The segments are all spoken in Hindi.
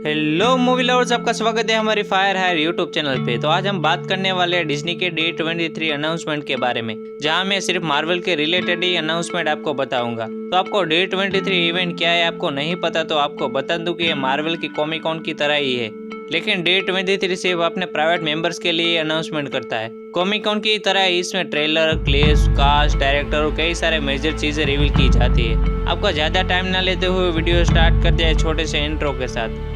हेलो मूवी लवर्स, आपका स्वागत है हमारी फायर हायर यूट्यूब चैनल पे। तो आज हम बात करने वाले हैं डिज्नी के D23 अनाउंसमेंट के बारे में, जहां मैं सिर्फ मार्वल के रिलेटेड ही अनाउंसमेंट आपको बताऊंगा। तो आपको D23 इवेंट क्या है आपको नहीं पता तो आपको बता दूं कि ये मार्वल की कॉमिक कॉन की तरह ही है, लेकिन D23 सिर्फ अपने प्राइवेट मेंबर्स के लिए अनाउंसमेंट करता है। कॉमिक कॉन की तरह इसमें ट्रेलर, क्लिप्स, कास्ट, डायरेक्टर और कई सारे मेजर चीजें रिवील की जाती है। आपका ज्यादा टाइम ना लेते हुए वीडियो स्टार्ट कर दिया छोटे से इंट्रो के साथ।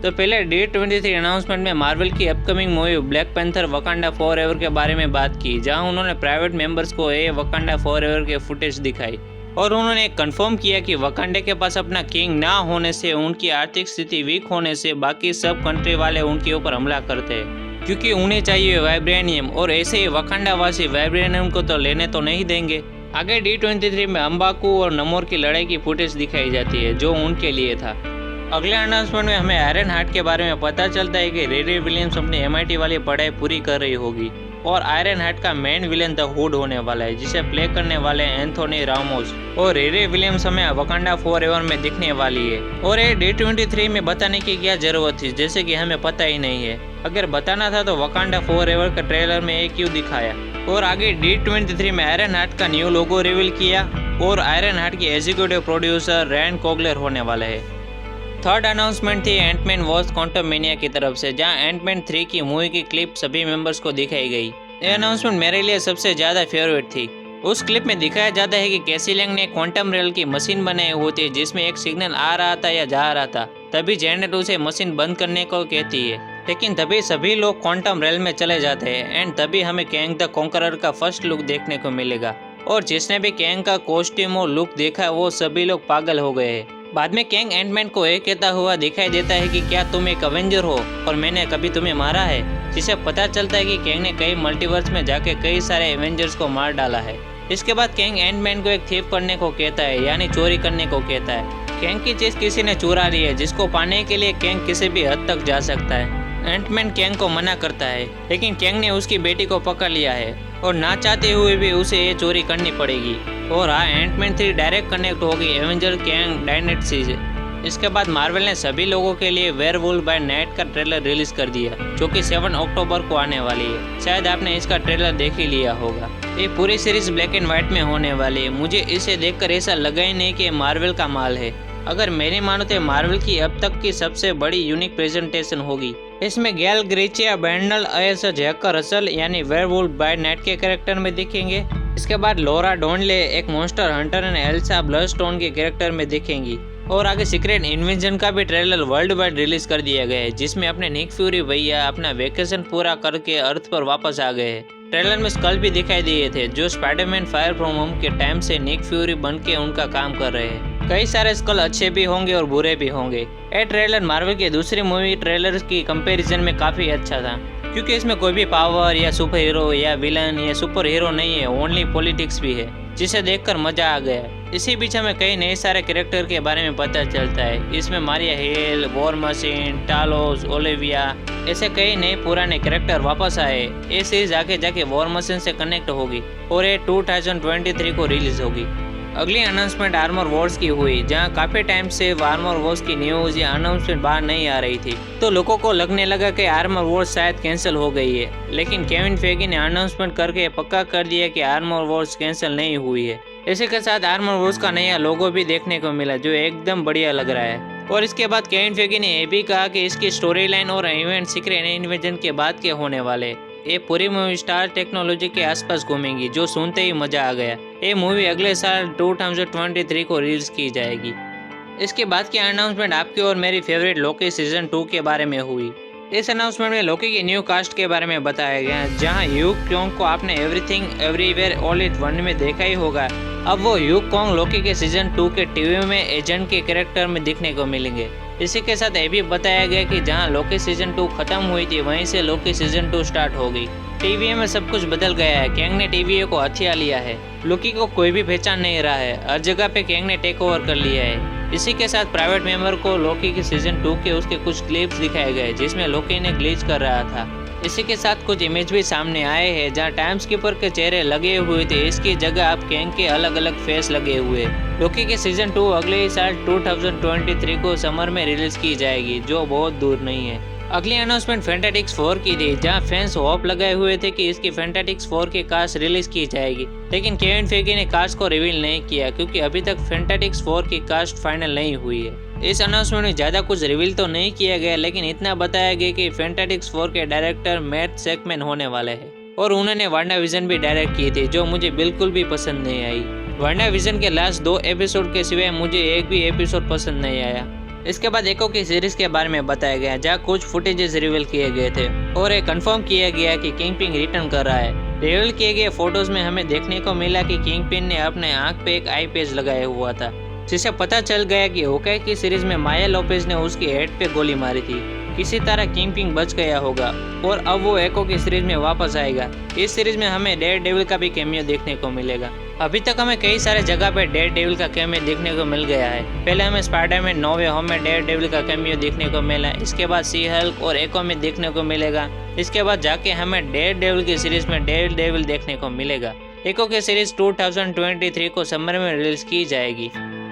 तो पहले D23 अनाउंसमेंट में मार्वल की upcoming movie black panther Wakanda forever के बारे में बात की, जहां उन्होंने प्राइवेट मेंबर्स को वकांडा फॉरएवर के फुटेज दिखाई और उन्होंने कंफर्म किया कि वकांडे के पास अपना किंग ना होने से, उनकी आर्थिक स्थिति वीक होने से बाकी सब कंट्री वाले उनके ऊपर हमला करते हैं, क्योंकि उन्हें चाहिए वाइब्रेनियम और ऐसे ही वकांडा वासी वाइब्रेनियम को तो लेने तो नहीं देंगे। आगे D23 में अंबाकू और नमोर की लड़ाई की फुटेज दिखाई जाती है जो उनके लिए था। अगले अनाउंसमेंट में हमें आयरन हार्ट के बारे में पता चलता है कि रिरी विलियम्स अपनी MIT वाली पढ़ाई पूरी कर रही होगी और आयरन हार्ट का मेन विलेन द हुड होने वाला है, जिसे प्ले करने वाले एंथोनी रामोस। और रिरी विलियम्स हमें वकांडा फॉरएवर में दिखने वाली है और ये D23 में बताने की क्या जरूरत थी, जैसे कि हमें पता ही नहीं है। अगर बताना था तो वकांडा फॉरएवर का ट्रेलर में क्यों दिखाया। और आगे D23 में आयरन हार्ट का न्यू लोगो रिवील किया और आयरन हार्ट की एग्जीक्यूटिव प्रोड्यूसर रैन कोगलर होने वाला है। थर्ड अनाउंसमेंट थी एंटमैन वॉर्स क्वांटममेनिया की तरफ से, जहां एंटमैन 3 की मूवी की क्लिप सभी मेंबर्स को दिखाई गई। ये अनाउंसमेंट मेरे लिए सबसे ज़्यादा फेवरेट थी। उस क्लिप में दिखाया जाता है कि कैसी लैंग ने क्वांटम रेल की मशीन बनाई होती है, जिसमें एक सिग्नल आ रहा था या जा रहा था। तभी जेनेट उसे मशीन बंद करने को कहती है, लेकिन तभी सभी लोग क्वांटम रेल में चले जाते हैं एंड तभी हमें कैंग द कॉन्करर का फर्स्ट लुक देखने को मिलेगा। और जिसने भी कैंग का कॉस्ट्यूम और लुक देखा वो सभी लोग पागल हो गए हैं। बाद में कैंग एंटमैन को कहता हुआ दिखाई देता है कि क्या तुम एक अवेंजर हो और मैंने कभी तुम्हें मारा है, जिसे पता चलता है कि कैंग ने कई मल्टीवर्स में जाके कई सारे एवेंजर्स को मार डाला है। इसके बाद कैंग एंटमैन को एक थीफ करने को कहता है, यानी चोरी करने को कहता है। कैंग की चीज किसी ने चुरा ली है, जिसको पाने के लिए कैंग किसी भी हद तक जा सकता है। एंटमैन कैंग को मना करता है, लेकिन कैंग ने उसकी बेटी को पकड़ लिया है और ना चाहते हुए भी उसे ये चोरी करनी पड़ेगी। और हाँ, एंटमैन 3 डायरेक्ट कनेक्ट होगी एवेंजर कैंग डायनेट से। इसके बाद मार्वल ने सभी लोगों के लिए वेयरवुल्फ बाय नाइट का ट्रेलर रिलीज कर दिया, जो कि 7 अक्टूबर को आने वाली है। शायद आपने इसका ट्रेलर देख ही लिया होगा। ये पूरी सीरीज ब्लैक एंड व्हाइट में होने वाली है। मुझे इसे देखकर ऐसा लगा ही नहीं कि मार्वल का माल है। अगर मेरी मानो तो मार्वल की अब तक की सबसे बड़ी यूनिक प्रेजेंटेशन होगी। इसमें गैल ग्रेचिया बैंडल एस जैकर रसल यानी वेयरवुल्फ बाय नाइट के कैरेक्टर में दिखेंगे। इसके बाद लोरा डोनले एक monster Hunter and Elsa Bloodstone के कैरेक्टर में दिखेंगी। और आगे सीक्रेट इन्वेंजन का भी ट्रेलर वर्ल्ड वाइड रिलीज कर दिया गया है, जिसमें अपने निक फ्यूरी भैया अपना वेकेशन पूरा करके अर्थ पर वापस आ गए हैं। ट्रेलर में स्कल भी दिखाई दिए थे, जो स्पाइडरमैन फायर फ्रॉम होम के टाइम से निक फ्यूरी बन के उनका काम कर रहे हैं। कई सारे स्कल अच्छे भी होंगे और बुरे भी होंगे। ये ट्रेलर मार्वल की दूसरी मूवी ट्रेलर की कंपैरिजन में काफी अच्छा था, क्योंकि इसमें कोई भी पावर या सुपर हीरो या विलन या सुपर हीरो नहीं है, ओनली पॉलिटिक्स भी है, जिसे देखकर मजा आ गया। इसी बीच हमें कई नए सारे कैरेक्टर के बारे में पता चलता है। इसमें मारिया हिल, वॉर मशीन, टालोस, ओलिविया, ऐसे कई नए पुराने कैरेक्टर वापस आए। ये सीरीज आगे जाके वॉर मशीन से कनेक्ट होगी और ये 2023 को रिलीज होगी। अगली अनाउंसमेंट आर्मर वॉर्स की हुई, जहां काफी टाइम से आर्मर वॉर्स की न्यूज या अनाउंसमेंट बाहर नहीं आ रही थी, तो लोगों को लगने लगा कि आर्मर वॉर्स शायद कैंसिल हो गई है। लेकिन केविन फेगी ने अनाउंसमेंट करके पक्का कर दिया कि आर्मर वॉर्स कैंसिल नहीं हुई है। इसी के साथ आर्मर वॉर्स का नया लोगो भी देखने को मिला, जो एकदम बढ़िया लग रहा है। और इसके बाद केविन फेगी ने ये भी कहा कि इसकी स्टोरी लाइन और इवेंट सीक्रेट इन्वेंजन के बाद के होने वाले। ये पूरी मूवी स्टार टेक्नोलॉजी के आसपास घूमेंगी, जो सुनते ही मजा आ गया। ये मूवी अगले साल 2023 को रिलीज की जाएगी। इसके बाद की अनाउंसमेंट आपकी और मेरी फेवरेट लोकी सीजन 2 के बारे में हुई। इस अनाउंसमेंट में लोकी की न्यू कास्ट के बारे में बताया गया, जहां ह्यू क्योंग को आपने everything everywhere all at one में देखा ही होगा। अब वो ह्यू क्योंग लोकी के सीजन 2 के टीवी में एजेंट के कैरेक्टर में दिखने को मिलेंगे। इसी के साथ ये भी बताया गया कि जहां लोकी सीजन 2 खत्म हुई थी, वहीं से लोकी सीजन 2 स्टार्ट होगी। टीवीए में सब कुछ बदल गया है। कैंग ने टीवीए को हथिया लिया है। लोकी को कोई भी पहचान नहीं रहा है। हर जगह पे कैंग ने टेक ओवर कर लिया है। इसी के साथ प्राइवेट मेंबर को लोकी के सीजन 2 के उसके कुछ क्लिप्स दिखाए गए, जिसमें लोकी ने ग्लिच कर रहा था। इसी के साथ कुछ इमेज भी सामने आए हैं जहां टाइम स्कीपर के चेहरे लगे हुए थे, इसकी जगह अब कैंग के अलग अलग फेस लगे हुए। लोकी के सीजन 2 अगले ही साल 2023 को समर में रिलीज की जाएगी, जो बहुत दूर नहीं है। अगली अनाउंसमेंट फैंटास्टिक्स 4 की थी, जहां फैंस होप लगाए हुए थे कि इसकी फैंटास्टिक्स 4 की कास्ट रिलीज की जाएगी, लेकिन केविन फेगी ने कास्ट को रिवील नहीं किया क्योंकि अभी तक फैंटास्टिक्स 4 की कास्ट फाइनल नहीं हुई है। इस अनाउंसमेंट में ज़्यादा कुछ रिवील तो नहीं किया गया, लेकिन इतना बताया गया कि फैंटास्टिक्स 4 के डायरेक्टर मैट सेकमैन होने वाले हैं और उन्होंने वांडाविजन भी डायरेक्ट की थी, जो मुझे बिल्कुल भी पसंद नहीं आई। वांडाविजन के लास्ट 2 एपिसोड के सिवाय मुझे एक भी एपिसोड पसंद नहीं आया। इसके बाद एको की सीरीज के बारे में बताया गया, जहाँ कुछ फुटेजेस रिवील किए गए थे और ये कंफर्म किया गया कि किंगपिन रिटर्न कर रहा है। रिवील किए गए फोटोज में हमें देखने को मिला कि किंगपिन ने अपने आंख पे एक आई पैच लगाया हुआ था, जिससे पता चल गया कि होकाई की सीरीज में माया लोपेज ने उसकी हेड पे गोली मारी थी। किसी तरह किंगपिन बच गया होगा और अब वो एको की सीरीज में वापस आएगा। इस सीरीज में हमें डेयरडेविल का भी कैमियो देखने को मिलेगा। अभी तक हमें कई सारे जगह पे डेयरडेविल का कैमियो देखने को मिल गया है। पहले हमें स्पाइडरमैन नो वे होम में डेयरडेविल का कैमियो देखने को मिला, इसके बाद सी हल्क और एको में देखने को मिलेगा, इसके बाद जाके हमें डेयरडेविल की सीरीज में डेयरडेविल देखने को मिलेगा। एको की सीरीज 2023 को समर में रिलीज की जाएगी।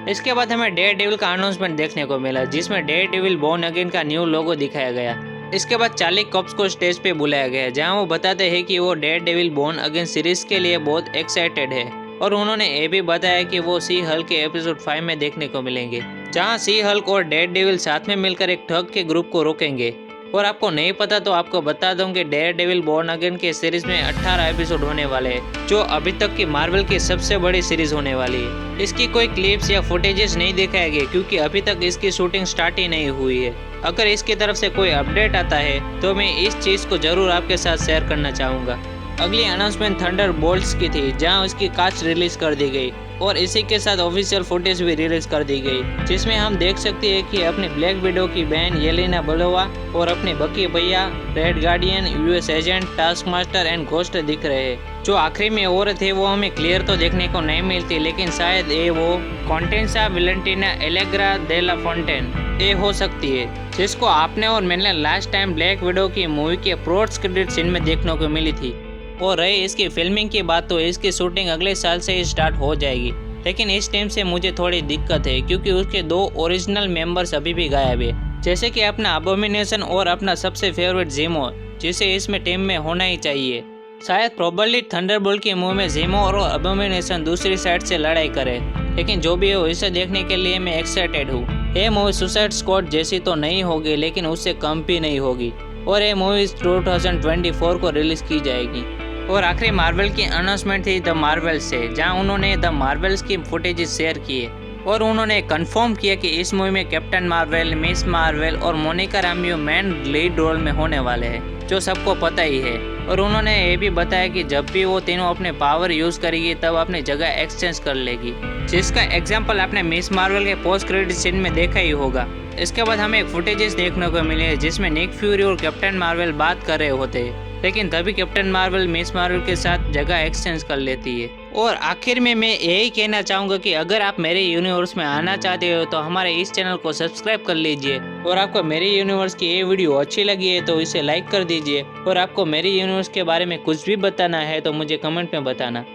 इसके बाद हमें डेयरडेविल का अनाउंसमेंट देखने को मिला, जिसमें डेयरडेविल बोर्न अगेन का न्यू लोगो दिखाया गया। इसके बाद चार्ली कॉप्स को स्टेज पे बुलाया गया, जहां वो बताते हैं कि वो डेयरडेविल बोर्न अगेन सीरीज के लिए बहुत एक्साइटेड है और उन्होंने ये भी बताया कि वो सी हल्क के एपिसोड 5 में देखने को मिलेंगे, जहां सी हल्क और डेयरडेविल साथ में मिलकर एक ठग के ग्रुप को रोकेंगे। और आपको नहीं पता तो आपको बता दूं कि डेयरडेविल बोर्न अगेन के सीरीज में 18 एपिसोड होने वाले हैं, जो अभी तक की मार्वल की सबसे बड़ी सीरीज होने वाली है। इसकी कोई क्लिप्स या फुटेजेस नहीं दिखाए गए क्योंकि अभी तक इसकी शूटिंग स्टार्ट ही नहीं हुई है। अगर इसकी तरफ से कोई अपडेट आता है तो मैं इस चीज़ को जरूर आपके साथ शेयर करना चाहूँगा। अगली अनाउंसमेंट थंडरबोल्ट्स की थी, जहां उसकी कास्ट रिलीज कर दी गई और इसी के साथ ऑफिशियल फुटेज भी रिलीज कर दी गई, जिसमें हम देख सकते हैं कि अपनी ब्लैक विडो की बहन येलेना बेलोवा और अपने बकी भैया, red guardian, US agent, task master and ghost दिख रहे हैं। जो आखिरी में औरत है वो हमें क्लियर तो देखने को नहीं मिलती, लेकिन शायद ये वो कॉन्टेंसा वेलेंटिना एलेग्रा दे ला फोंटेन ये हो सकती है, जिसको आपने और मैंने लास्ट टाइम ब्लैक विडो की मूवी के पोस्ट क्रेडिट सीन में देखने को मिली थी। और रही इसकी फिल्मिंग की बात, तो इसकी शूटिंग अगले साल से ही स्टार्ट हो जाएगी, लेकिन इस टाइम से मुझे थोड़ी दिक्कत है क्योंकि उसके 2 ओरिजिनल मेंबर्स अभी भी गायब है, जैसे कि अपना अबोमिनेशन और अपना सबसे फेवरेट ज़ेमो, जिसे इसमें टीम में होना ही चाहिए। शायद प्रोबेबली थंडरबोल्ट की मूवी में ज़ेमो और अबोमिनेशन दूसरी साइड से लड़ाई करे, लेकिन जो भी हो इसे देखने के लिए मैं एक्साइटेड हूँ। ये मूवी सुसाइड स्क्वाड जैसी तो नहीं होगी, लेकिन उससे कम भी नहीं होगी और ये मूवी 2024 को रिलीज की जाएगी। और आखिरी मार्वल की अनाउंसमेंट थी द मार्वल्स से, जहां उन्होंने द मार्वल्स की फुटेजेस शेयर किए और उन्होंने कंफर्म किया कि इस मूवी में कैप्टन मार्वल, मिस मार्वल और मोनिका रामियो मेन लीड रोल में होने वाले हैं, जो सबको पता ही है। और उन्होंने ये भी बताया कि जब भी वो तीनों अपने पावर यूज़ करेगी तब अपनी जगह एक्सचेंज कर लेगी, जिसका एग्जाम्पल आपने मिस मार्वल के पोस्ट क्रेडिट सीन में देखा ही होगा। इसके बाद हमें एक फुटेजेस देखने को मिले जिसमें निक फ्यूरी और कैप्टन मार्वल बात कर रहे होते हैं, लेकिन तभी कैप्टन मार्वल मिस मार्वल के साथ जगह एक्सचेंज कर लेती है। और आखिर में मैं यही कहना चाहूँगा कि अगर आप मेरे यूनिवर्स में आना चाहते हो तो हमारे इस चैनल को सब्सक्राइब कर लीजिए, और आपको मेरे यूनिवर्स की ये वीडियो अच्छी लगी है तो इसे लाइक कर दीजिए, और आपको मेरे यूनिवर्स के बारे में कुछ भी बताना है तो मुझे कमेंट में बताना।